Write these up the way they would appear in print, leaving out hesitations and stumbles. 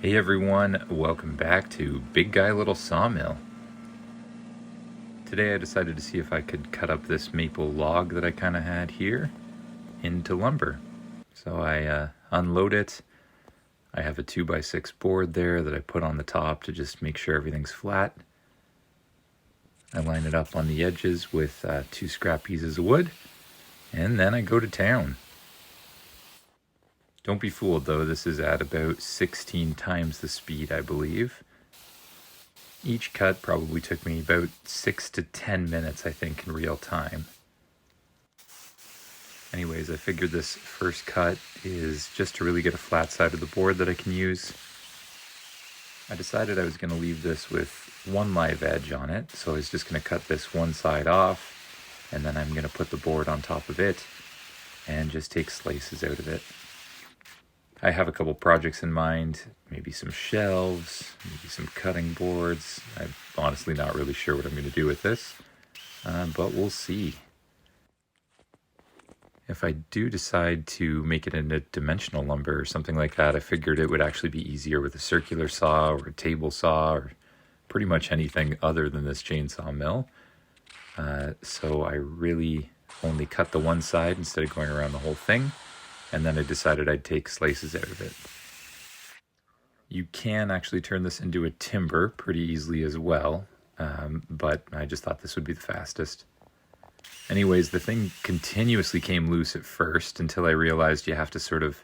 Hey everyone, welcome back to Big Guy Little Sawmill. Today I decided to see if I could cut up this maple log that I kind of had here into lumber. So I unload it. I have a 2x6 board there that I put on the top to just make sure everything's flat. I line it up on the edges with 2 scrap pieces of wood, and then I go to town. Don't be fooled though, this is at about 16 times the speed, I believe. Each cut probably took me about 6 to 10 minutes, I think, in real time. Anyways, I figured this first cut is just to really get a flat side of the board that I can use. I decided I was going to leave this with one live edge on it, so I was just going to cut this one side off, and then I'm going to put the board on top of it and just take slices out of it. I have a couple projects in mind, maybe some shelves, maybe some cutting boards. I'm honestly not really sure what I'm going to do with this, but we'll see. If I do decide to make it into dimensional lumber or something like that, I figured it would actually be easier with a circular saw or a table saw or pretty much anything other than this chainsaw mill. So I really only cut the one side instead of going around the whole thing. And then I decided I'd take slices out of it. You can actually turn this into a timber pretty easily as well, but I just thought this would be the fastest. Anyways, the thing continuously came loose at first until I realized you have to sort of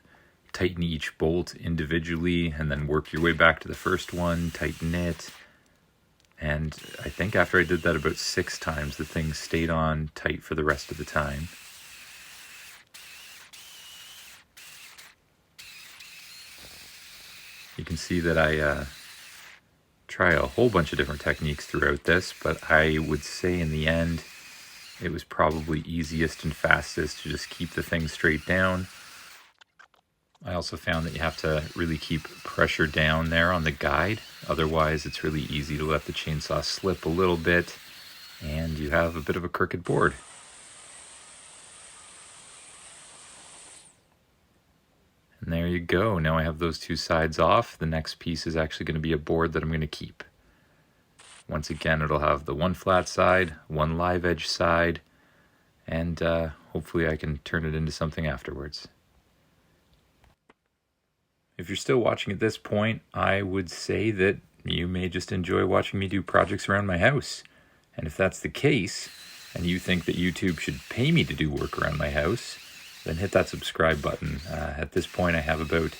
tighten each bolt individually and then work your way back to the first one, tighten it. And I think after I did that about 6 times, the thing stayed on tight for the rest of the time. You can see that I try a whole bunch of different techniques throughout this, but I would say in the end, it was probably easiest and fastest to just keep the thing straight down. I also found that you have to really keep pressure down there on the guide. Otherwise, it's really easy to let the chainsaw slip a little bit, and you have a bit of a crooked board. And there you go. Now I have those 2 sides off. The next piece is actually going to be a board that I'm going to keep. Once again, it'll have the one flat side, one live edge side, and hopefully I can turn it into something afterwards. If you're still watching at this point, I would say that you may just enjoy watching me do projects around my house. And if that's the case, and you think that YouTube should pay me to do work around my house, then hit that subscribe button. At this point, I have about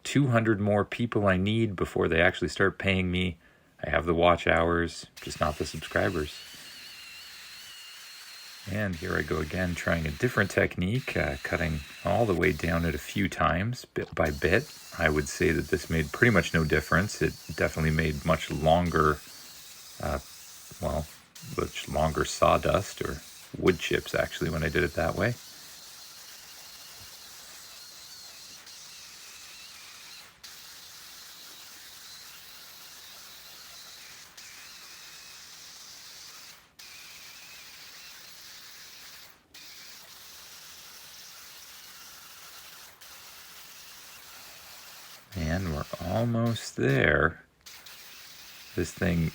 200 more people I need before they actually start paying me. I have the watch hours, just not the subscribers. And here I go again, trying a different technique, cutting all the way down it a few times, bit by bit. I would say that this made pretty much no difference. It definitely made much longer sawdust or wood chips actually when I did it that way. And we're almost there. This thing,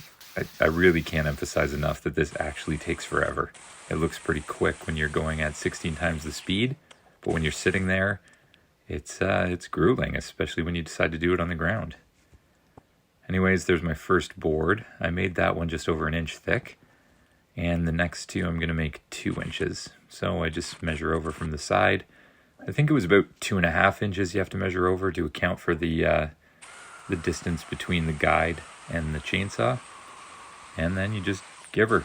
I really can't emphasize enough that this actually takes forever. It looks pretty quick when you're going at 16 times the speed, but when you're sitting there, it's grueling, especially when you decide to do it on the ground. Anyways, there's my first board. I made that one just over 1 inch thick, and the next 2 I'm going to make 2 inches. So I just measure over from the side. I think it was about 2.5 inches you have to measure over to account for the distance between the guide and the chainsaw. And then you just give her.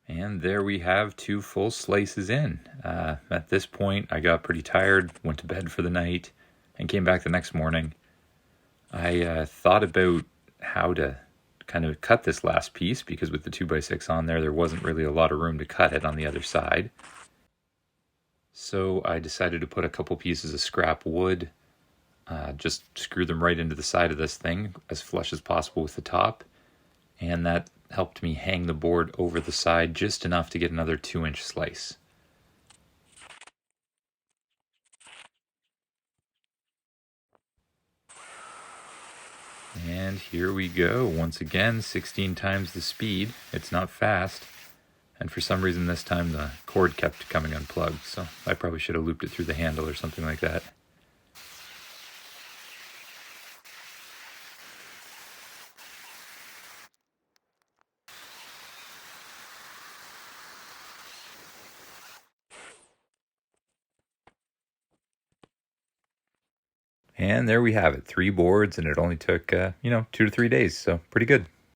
And there we have 2 full slices in. At this point, I got pretty tired, went to bed for the night, and came back the next morning. I thought about how to kind of cut this last piece, because with the 2x6 on there wasn't really a lot of room to cut it on the other side. So I decided to put a couple pieces of scrap wood, just screw them right into the side of this thing as flush as possible with the top, and that helped me hang the board over the side just enough to get another 2-inch slice. And here we go, once again, 16 times the speed. It's not fast, and for some reason this time the cord kept coming unplugged, so I probably should have looped it through the handle or something like that. And there we have it, 3 boards, and it only took, 2 to 3 days, so pretty good.